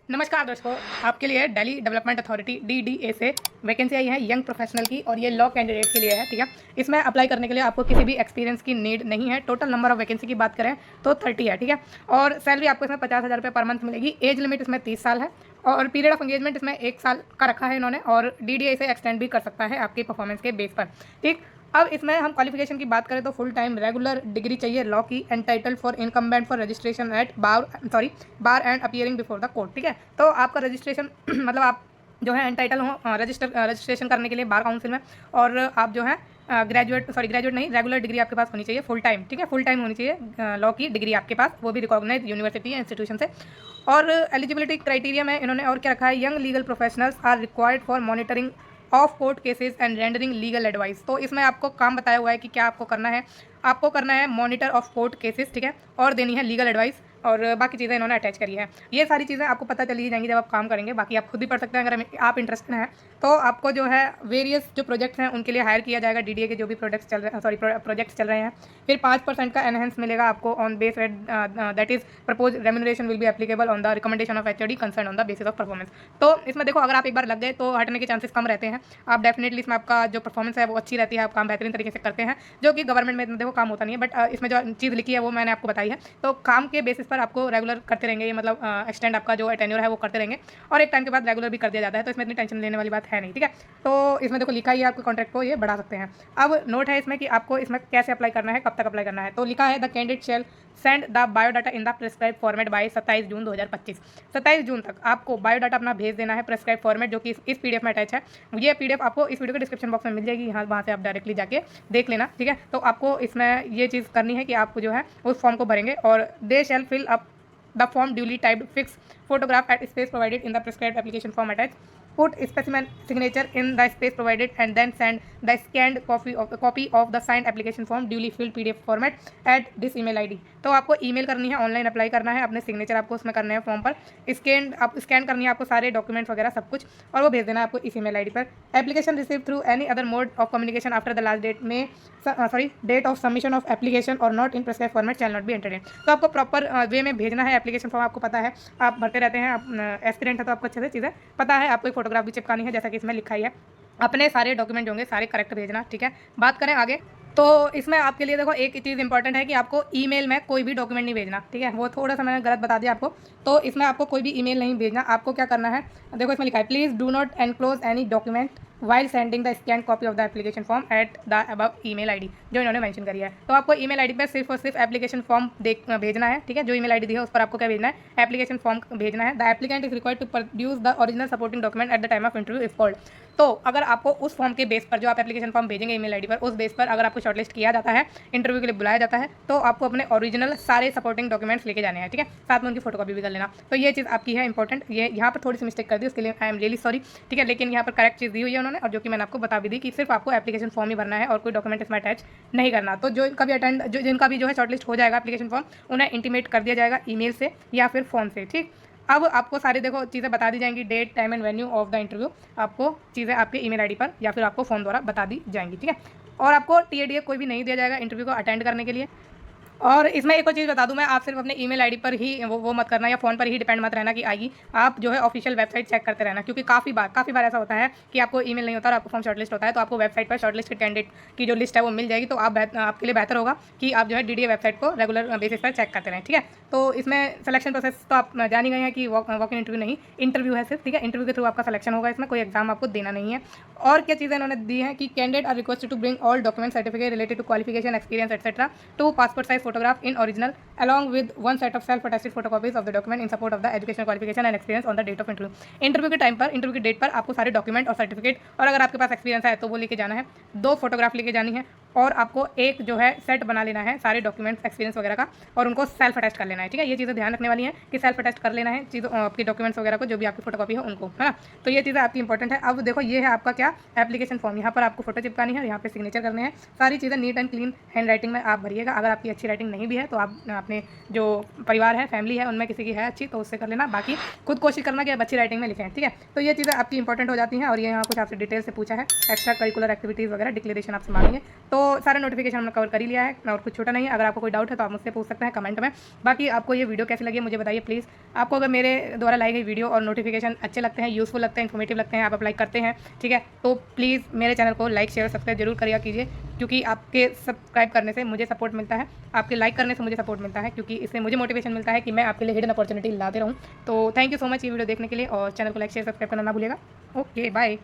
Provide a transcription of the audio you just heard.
नमस्कार दोस्तों, आपके लिए दिल्ली डेवलपमेंट अथॉरिटी DDA से वैकेंसी आई है यंग प्रोफेशनल की और ये लॉ कैंडिडेट के लिए है। ठीक है, इसमें अप्लाई करने के लिए आपको किसी भी एक्सपीरियंस की नीड नहीं है। टोटल नंबर ऑफ वैकेंसी की बात करें तो 30 है। ठीक है, और सैलरी आपको इसमें 50,000 रुपये पर मंथ मिलेगी। एज लिमिट इसमें 30 साल है और पीरियड ऑफ एंगेजमेंट इसमें 1 साल का रखा है इन्होंने, और DDA इसे एक्सटेंड भी कर सकता है आपकी परफॉर्मेंस के बेस पर। ठीक, अब इसमें हम क्वालिफिकेशन की बात करें तो फुल टाइम रेगुलर डिग्री चाहिए लॉ की, entitled for incumbent for registration at bar and appearing before the court. ठीक है, तो आपका रजिस्ट्रेशन मतलब आप जो है एंटाइटल हो रजिस्ट्रेशन करने के लिए बार काउंसिल में, और आप जो है ग्रेजुएट नहीं, रेगुलर डिग्री आपके पास होनी चाहिए फुल टाइम। ठीक है, फुल टाइम होनी चाहिए लॉ की डिग्री आपके पास, वो भी रिकॉग्नाइज यूनिवर्सिटी या इंस्टीट्यूशन से। और एलिजिबिलिटी क्राइटेरिया में इन्होंने और क्या रखा है, young legal professionals are required for monitoring of court cases and rendering legal advice. तो इसमें आपको काम बताया हुआ है कि क्या आपको करना है। आपको करना है मॉनिटर ऑफ कोर्ट केसेस, ठीक है, और देनी है लीगल एडवाइस, और बाकी चीज़ें इन्होंने अटैच करी है। ये सारी चीज़ें आपको पता चली जाएंगी जब आप काम करेंगे, बाकी आप खुद भी पढ़ सकते हैं अगर आप इंटरेस्टेड हैं। तो आपको जो है वेरियस जो प्रोजेक्ट्स हैं उनके लिए हायर किया जाएगा DDA के जो भी प्रोजेक्ट्स चल रहे हैं। फिर 5% का एनहेंस मिलेगा आपको on base rate, that is propose remuneration will be applicable on the recommendation of HOD concern on the basis of performance. तो इसमें देखो, अगर आप एक बार लग गए तो हटने के चांसेस कम रहते हैं। आप डेफिनेटली इसमें आपका जो परफॉर्मेंस है वो अच्छी रहती है, आप काम बेहतरीन तरीके से करते हैं, जो कि गवर्नमेंट में इतना देखो काम होता नहीं है। बट इसमें जो चीज़ लिखी है वो मैंने आपको बताई है, तो काम के बेसिस पर आपको रेगुलर करते रहेंगे, ये मतलब एक्सटेंड आपका जो टेन्योर है वो करते रहेंगे, और एक टाइम के बाद रेगुलर भी कर दिया जाता है। तो इसमें इतनी टेंशन लेने वाली बात है नहीं। ठीक है, तो इसमें देखो लिखा ही है आपके कॉन्ट्रैक्ट को ये बढ़ा सकते हैं। अब नोट है इसमें कि आपको इसमें कैसे अप्लाई करना है, कब तक अप्लाई करना है। तो लिखा है the candidate shall send the biodata in the prescribe format by 27 June 2025। 27 June तक आपको बायोडाटा अपना भेज देना है प्रिस्क्राइब फॉर्मेट, जो कि इस PDF में अटैच है। ये PDF आपको इस वीडियो के डिस्क्रिप्शन बॉक्स में मिल जाएगी, यहाँ वहाँ से आप डायरेक्टली जाके देख लेना। ठीक है, तो आपको इसमें ये चीज़ करनी है कि आपको जो है उस फॉर्म को भरेंगे, और they shall fill up the form duly typed, fix photograph at space provided in the prescribed application form attached, put specimen signature in the space provided, and then send the scanned copy of the signed application form duly filled PDF format at this email ID। तो आपको email करनी है, online apply करना है, अपने signature आपको उसमें करने हैं फॉर्म पर, स्कैन करनी है आपको सारे डॉक्यूमेंट्स वगैरह सब कुछ, और वो भेज देना है आपको इस ईमेल ID पर। Application receive through any other mode of communication after the last date of submission of application और not in prescribe format shall not be entertain. तो आपको प्रॉपर वे में भेजना है एप्लीकेशन फॉर्म, आपको पता है, आप भरते रहते हैं, आप एस्पिरेंट है तो आपको अच्छे से चीज़ें पता है। आपको एक फोटोग्राफ भी चिपकानी है, जैसा कि इसमें लिखा ही है। अपने सारे डॉक्यूमेंट होंगे सारे करेक्ट भेजना। ठीक है, बात करें आगे, तो इसमें आपके लिए देखो एक चीज़ इंपॉर्टेंट है कि आपको ईमेल में कोई भी डॉक्यूमेंट नहीं भेजना। ठीक है, वो थोड़ा सा मैंने गलत बता दिया आपको। तो इसमें आपको कोई भी ईमेल नहीं भेजना। आपको क्या करना है, देखो इसमें लिखा है please do not enclose any document while sending the scan copy of the application form at the above email ID जो इन्होंने मेंशन करी है। तो आपको ईमेल ID पे सिर्फ और सिर्फ एप्लीकेशन फॉर्म भेजना है। ठीक है, जो ईमेल ID दी है उस पर आपको क्या भेजना है, एप्लीकेशन फॉर्म भेजना है। The applicant is required to produce the original supporting document at the time of interview if called. तो अगर आपको उस फॉर्म के बेस पर, जो आप एप्लीकेशन फॉर्म भेजेंगे ईमेल ID पर, उस बेस पर अगर आपको शॉर्टलिस्ट किया जाता है, इंटरव्यू के लिए बुलाया जाता है, तो आपको अपने ओरिजिनल सारे सपोर्टिंग डॉक्यूमेंट्स लेके जाने हैं। ठीक है, साथ में उनकी फोटोकॉपी भी कर लेना। तो ये चीज़ आपकी है इंपॉर्टेंट। ये यहाँ पर थोड़ी सी मिस्टेक कर दी, उसके लिए आई एम रियली सॉरी। ठीक है, लेकिन यहाँ पर करेक्ट चीज़ दी हुई है उन्होंने, और जो कि मैंने आपको बता भी दी कि सिर्फ आपको एप्लीकेशन फॉर्म ही भरना है और कोई डॉक्यूमेंट इसमें अटैच नहीं करना। तो जो जिनका भी जो है शॉर्टलिस्ट हो जाएगा एप्लीकेशन फॉर्म, उन्हें इंटीमेट कर दिया जाएगा ईमेल से या फिर फ़ोन से। ठीक, अब आपको सारी देखो चीज़ें बता दी जाएंगी, date time and venue of the interview, आपको चीज़ें आपके ईमेल ID पर या फिर आपको फ़ोन द्वारा बता दी जाएंगी। ठीक है, और आपको TADA कोई भी नहीं दिया जाएगा इंटरव्यू को अटेंड करने के लिए। और इसमें एक और चीज़ बता दूं मैं, आप सिर्फ अपने ईमेल ID पर ही वो मत करना, या फ़ोन पर ही डिपेंड मत रहना कि आएगी। आप जो है ऑफिशियल वेबसाइट चेक करते रहना, क्योंकि काफ़ी बार ऐसा होता है कि आपको ईमेल नहीं होता और आपको फॉर्म शॉर्टलिस्ट होता है। तो आपको वेबसाइट पर शॉर्टलिस्ट कैंडिडेट की जो लिस्ट है वो मिल जाएगी। तो आपके लिए बेहतर होगा कि आप जो है DDA वेबसाइट को रेगुलर बेसिस पर चेक करते रहें। ठीक है, तो इसमें सिलेक्शन प्रोसेस तो आप जान ही गए हैं कि वॉक इन इंटरव्यू नहीं, इंटरव्यू है सिर्फ। ठीक है, इंटरव्यू के थ्रू आपका सिलेक्शन होगा, इसमें कोई एग्जाम आपको देना नहीं है। और क्या चीज़ें इन्होंने दी है कि candidate are requested to bring all document certificate related to qualification experience etcetera to passport size photograph in original along with one set of self-attested photocopies of the document in support of the educational qualification and experience on the date of interview। Interview के time पर, interview की date पर आपको सारे document और certificate, और अगर आपके पास एक्सपीरियंस है तो वो लेके जाना है। 2 फोटोग्राफ लेके जानी है, और आपको एक जो है सेट बना लेना है सारे डॉक्यूमेंट्स एक्सपीरियंस वगैरह का, और उनको सेल्फ अटेस्ट कर लेना है। ठीक है, ये चीज़ें ध्यान रखने वाली हैं कि सेल्फ अटेस्ट कर लेना है चीज़, आपके डॉक्यूमेंट्स वगैरह को, जो भी आपकी फोटोकॉपी है उनको, है ना। तो ये चीज़ें आपकी इंपॉर्टेंट है। अब देखो ये है आपका क्या, एप्लीकेशन फॉर्म। यहाँ पर आपको फोटो चिपकानी है, यहाँ पे सिग्नेचर करने हैं, सारी चीज़ें neat and clean hand writing में आप भरिएगा। अगर आपकी अच्छी राइटिंग नहीं भी है तो आप अपने जो परिवार है, फैमिली है, उनमें किसी की है अच्छी तो उससे कर लेना। बाकी खुद कोशिश करना कि आप अच्छी राइटिंग में लिखें। ठीक है, तो ये चीज़ें आपकी इंपॉर्टेंट हो जाती हैं। और ये यहाँ कुछ आपसे डिटेल से पूछा है, एक्स्ट्रा करिकुलर एक्टिविटीज़ वगैरह डिक्लेरेशन आपसे मांगेंगे। तो सारा नोटिफिकेशन हमने कवर कर ही लिया है और कुछ छोटा नहीं है। अगर आपको कोई डाउट है तो आप मुझसे पूछ सकते हैं कमेंट में। बाकी आपको ये वीडियो कैसी लगी मुझे बताइए प्लीज़। आपको अगर मेरे द्वारा लाई गई वीडियो और नोटिफिकेशन अच्छे लगते हैं, यूज़फुल लगते हैं, इन्फॉर्मेटिव लगते हैं, आप अप्लाई करते हैं, ठीक है, तो प्लीज़ मेरे चैनल को लाइक शेयर सब्सक्राइब जरूर करिए कीजिए, क्योंकि आपके सब्सक्राइब करने से मुझे सपोर्ट मिलता है, आपके लाइक करने से मुझे सपोर्ट मिलता है, क्योंकि इससे मुझे मोटिवेशन मिलता है कि मैं आपके लिए हिडन अपॉर्चुनिटी लाते रहूँ। तो थैंक यू सो मच ये वीडियो देखने के लिए, और चैनल को लाइक शेयर सब्सक्राइब करना ना भूलिएगा। Okay bye.